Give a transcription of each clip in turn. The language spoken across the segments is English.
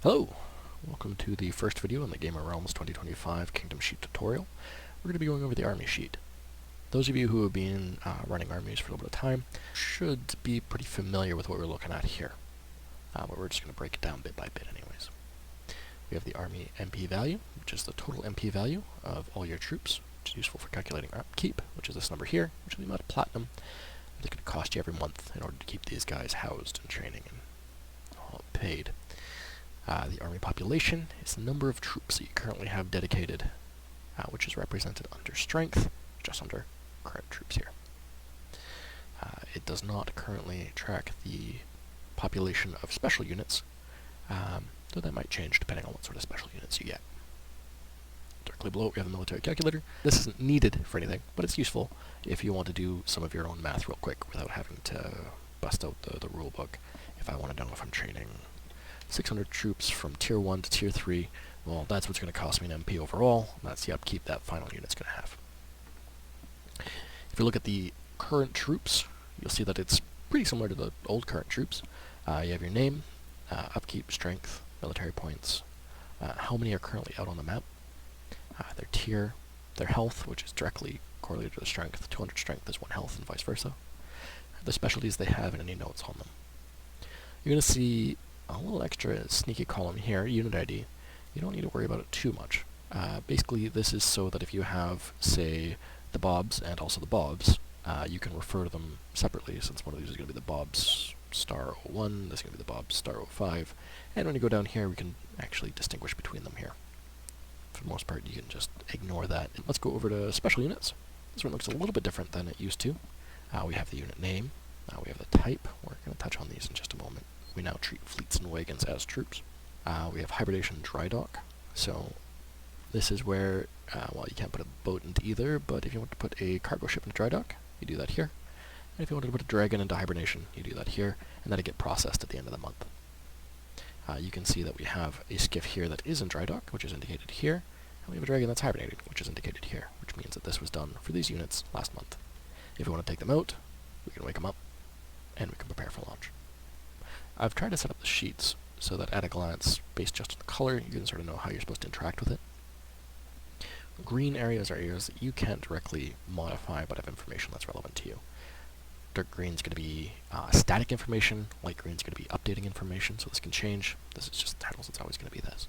Hello! Welcome to the first video in the Gamer Realms 2025 Kingdom Sheet tutorial. We're going to be going over the army sheet. Those of you who have been running armies for a little bit of time should be pretty familiar with what we're looking at here. But we're just going to break it down bit by bit anyways. We have the army MP value, which is the total MP value of all your troops, which is useful for calculating upkeep, which is this number here, which is the amount of platinum it's going to cost you every month in order to keep these guys housed and training and all paid. The army population is the number of troops that you currently have dedicated, which is represented under strength, just under current troops here. It does not currently track the population of special units, though that might change depending on what sort of special units you get. Directly below we have the military calculator. This isn't needed for anything, but it's useful if you want to do some of your own math real quick without having to bust out the rule book. If I want to know if I'm training 600 troops from Tier 1 to Tier 3, well, that's what's going to cost me an MP overall, and that's the upkeep that final unit's going to have. If you look at the current troops, you'll see that it's pretty similar to the old current troops. You have your name, upkeep, strength, military points, how many are currently out on the map, their tier, their health, which is directly correlated to the strength. 200 strength is 1 health, and vice versa. The specialties they have and any notes on them. You're going to see a little extra sneaky column here, unit ID. You don't need to worry about it too much. Basically, this is so that if you have, say, the Bobs and also the Bobs, you can refer to them separately, since one of these is going to be the Bobs star 01, this is going to be the Bobs star 05, and when you go down here, we can actually distinguish between them here. For the most part, you can just ignore that. And let's go over to special units. This one looks a little bit different than it used to. We have the unit name, we have the type. We're going to touch on these in just a moment. We now treat fleets and wagons as troops. We have hibernation dry dock. So this is where, well, you can't put a boat into either, but if you want to put a cargo ship into dry dock, you do that here. And if you wanted to put a dragon into hibernation, you do that here, and that'll get processed at the end of the month. You can see that we have a skiff here that is in dry dock, which is indicated here, and we have a dragon that's hibernating, which is indicated here, which means that this was done for these units last month. If we want to take them out, we can wake them up, and we can prepare for launch. I've tried to set up the sheets so that at a glance, based just on the color, you can sort of know how you're supposed to interact with it. Green areas are areas that you can't directly modify but have information that's relevant to you. Dark green is going to be static information, light green is going to be updating information, so this can change. This is just titles, it's always going to be this.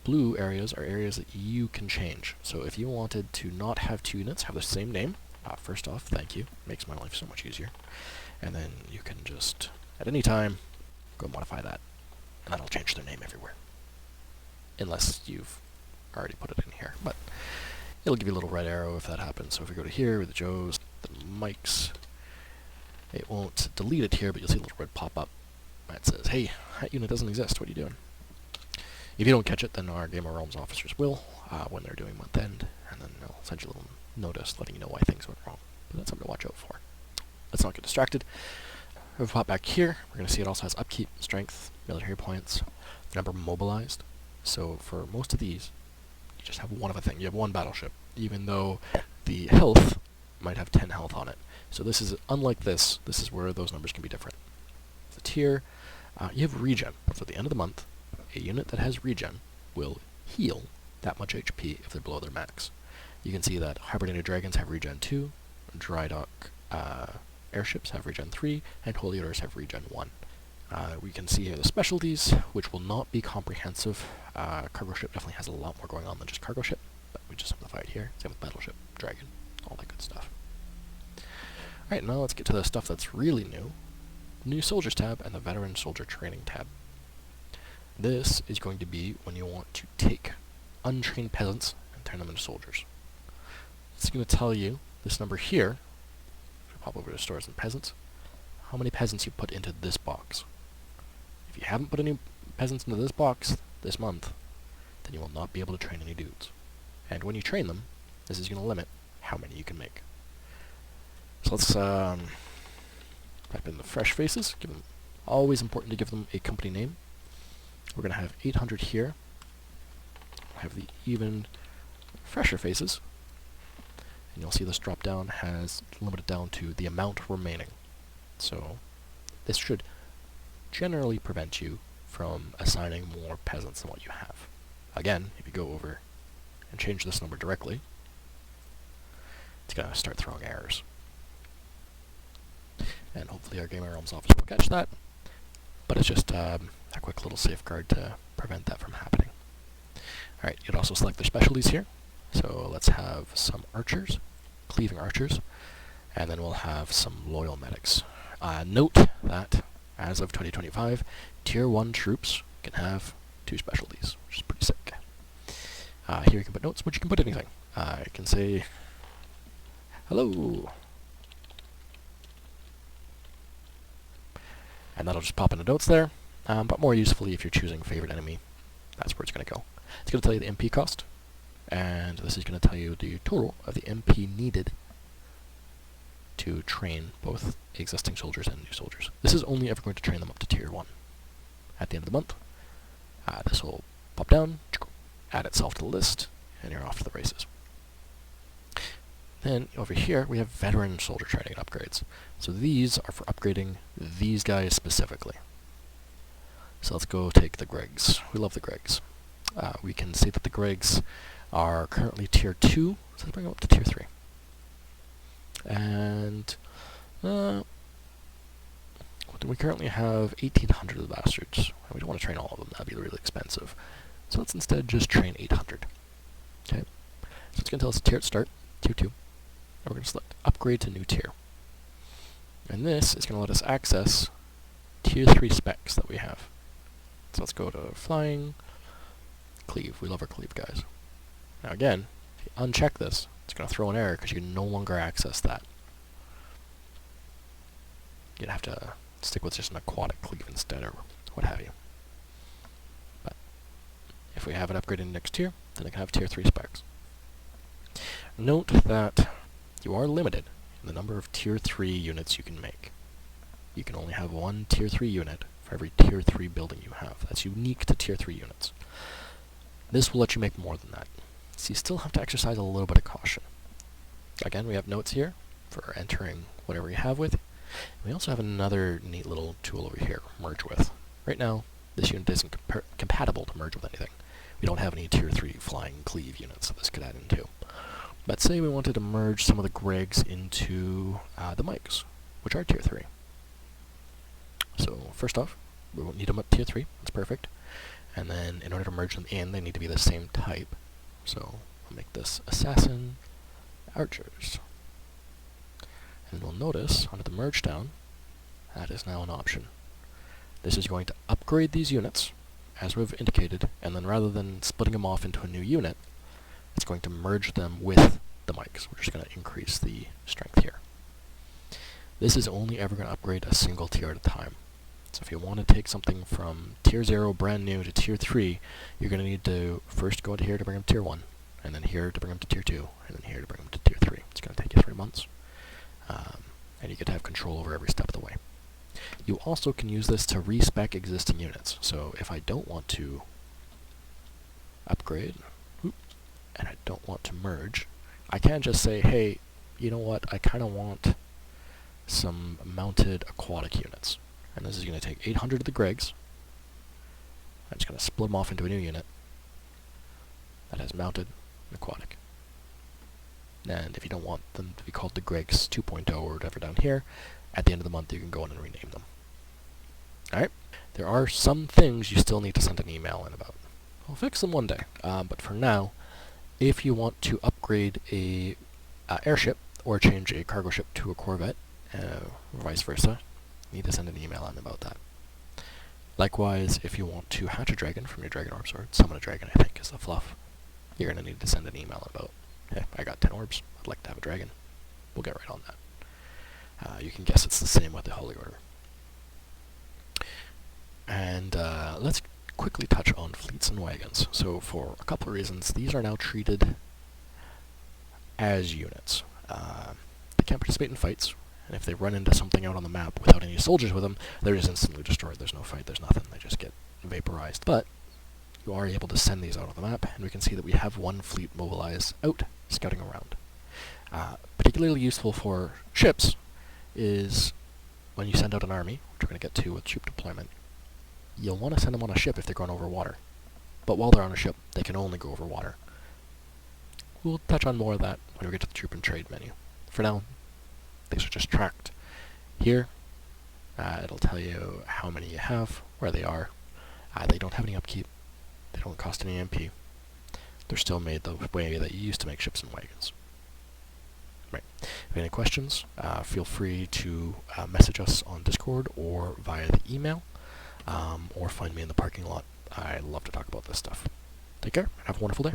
Blue areas are areas that you can change. So if you wanted to not have 2 units have the same name, first off, thank you, makes my life so much easier. And then you can just, at any time, go modify that, and that'll change their name everywhere. Unless you've already put it in here, but it'll give you a little red arrow if that happens. So if we go to here, with the Joes, the Mikes, it won't delete it here, but you'll see a little red pop up that says, hey, that unit doesn't exist, what are you doing? If you don't catch it, then our Gamer Realms officers will, when they're doing month end, and then they'll send you a little notice letting you know why things went wrong. But that's something to watch out for. Let's not get distracted. If we pop back here, we're going to see it also has upkeep, strength, military points, the number mobilized. So for most of these, you just have one of a thing. You have one battleship, even though the health might have 10 health on it. So this is, unlike this is where those numbers can be different. The tier, you have regen. So at the end of the month, a unit that has regen will heal that much HP if they're below their max. You can see that hibernated dragons have regen 2, dry dock airships have regen 3, and holy orders have regen 1. We can see here the specialties, which will not be comprehensive. Cargo ship definitely has a lot more going on than just cargo ship, but we just simplified here. Same with battleship, dragon, all that good stuff. Alright, now let's get to the stuff that's really new. New soldiers tab and the veteran soldier training tab. This is going to be when you want to take untrained peasants and turn them into soldiers. It's going to tell you this number here. Pop over to stores and peasants, how many peasants you put into this box. If you haven't put any peasants into this box this month, then you will not be able to train any dudes. And when you train them, this is going to limit how many you can make. So let's type in the fresh faces. Always important to give them a company name. We're going to have 800 here. Have the even fresher faces. And you'll see this drop down has limited down to the amount remaining. So this should generally prevent you from assigning more peasants than what you have. Again, if you go over and change this number directly, it's going to start throwing errors. And hopefully our Game of Realms officer will catch that, but it's just a quick little safeguard to prevent that from happening. Alright, you'd also select their specialties here. So let's have some archers, cleaving archers, and then we'll have some loyal medics. Note that, as of 2025, Tier 1 troops can have 2 specialties, which is pretty sick. Here you can put notes, but you can put anything. You can say, hello, and that'll just pop into notes there, but more usefully if you're choosing favorite enemy, that's where it's going to go. It's going to tell you the MP cost, and this is going to tell you the total of the MP needed to train both existing soldiers and new soldiers. This is only ever going to train them up to Tier 1. At the end of the month, this will pop down, add itself to the list, and you're off to the races. Then over here we have veteran soldier training upgrades. So these are for upgrading these guys specifically. So let's go take the Gregs. We love the Gregs. We can see that the Gregs are currently Tier 2, so let's bring them up to Tier 3. And we currently have 1,800 of the bastards. We don't want to train all of them, that'd be really expensive. So let's instead just train 800. Okay, so it's going to tell us tier at start, Tier 2. And we're going to select Upgrade to New Tier. And this is going to let us access Tier 3 specs that we have. So let's go to Flying, Cleave. We love our Cleave guys. Now again, if you uncheck this, it's going to throw an error because you can no longer access that. You'd have to stick with just an aquatic cleave instead, or what have you. But if we have it upgraded next tier, then it can have Tier 3 specs. Note that you are limited in the number of Tier 3 units you can make. You can only have one Tier 3 unit for every Tier 3 building you have. That's unique to Tier 3 units. This will let you make more than that. So you still have to exercise a little bit of caution. Again, we have notes here for entering whatever you have with. We also have another neat little tool over here, Merge With. Right now, this unit isn't compatible to merge with anything. We don't have any Tier 3 flying cleave units that this could add into. But say we wanted to merge some of the Gregs into the Mikes, which are Tier 3. So first off, we won't need them at Tier 3, that's perfect. And then in order to merge them in, they need to be the same type. So I'll make this Assassin Archers. And we'll notice, under the merge down, that is now an option. This is going to upgrade these units, as we've indicated, and then rather than splitting them off into a new unit, it's going to merge them with the Mikes. We're just going to increase the strength here. This is only ever going to upgrade a single tier at a time. So if you want to take something from Tier 0 brand new to Tier 3, you're going to need to first go into here to bring them to Tier 1, and then here to bring them to Tier 2, and then here to bring them to Tier 3. It's going to take you 3 months. And you get to have control over every step of the way. You also can use this to respec existing units. So if I don't want to upgrade, and I don't want to merge, I can just say, hey, you know what, I kind of want some mounted aquatic units. And this is going to take 800 of the Gregs. I'm just going to split them off into a new unit that has mounted and aquatic. And if you don't want them to be called the Gregs 2.0 or whatever down here, at the end of the month you can go in and rename them. Alright, there are some things you still need to send an email in about. I'll fix them one day, but for now, if you want to upgrade a airship or change a cargo ship to a corvette, or vice versa, you need to send an email in about that. Likewise, if you want to hatch a dragon from your dragon orbs, or summon a dragon I think is the fluff, you're going to need to send an email about, hey, I got 10 orbs, I'd like to have a dragon. We'll get right on that. You can guess it's the same with the Holy Order. And let's quickly touch on fleets and wagons. So for a couple of reasons, these are now treated as units. They can't participate in fights, and if they run into something out on the map without any soldiers with them, they're just instantly destroyed. There's no fight, there's nothing, they just get vaporized. But you are able to send these out on the map, and we can see that we have one fleet mobilized out, scouting around. Particularly useful for ships is when you send out an army, which we're going to get to with troop deployment. you'll want to send them on a ship if they're going over water. But while they're on a ship, they can only go over water. We'll touch on more of that when we get to the troop and trade menu. For now, these are just tracked. Here, it'll tell you how many you have, where they are. They don't have any upkeep. They don't cost any MP. They're still made the way that you used to make ships and wagons. Right. If you have any questions, feel free to message us on Discord or via the email, or find me in the parking lot. I love to talk about this stuff. Take care, and have a wonderful day.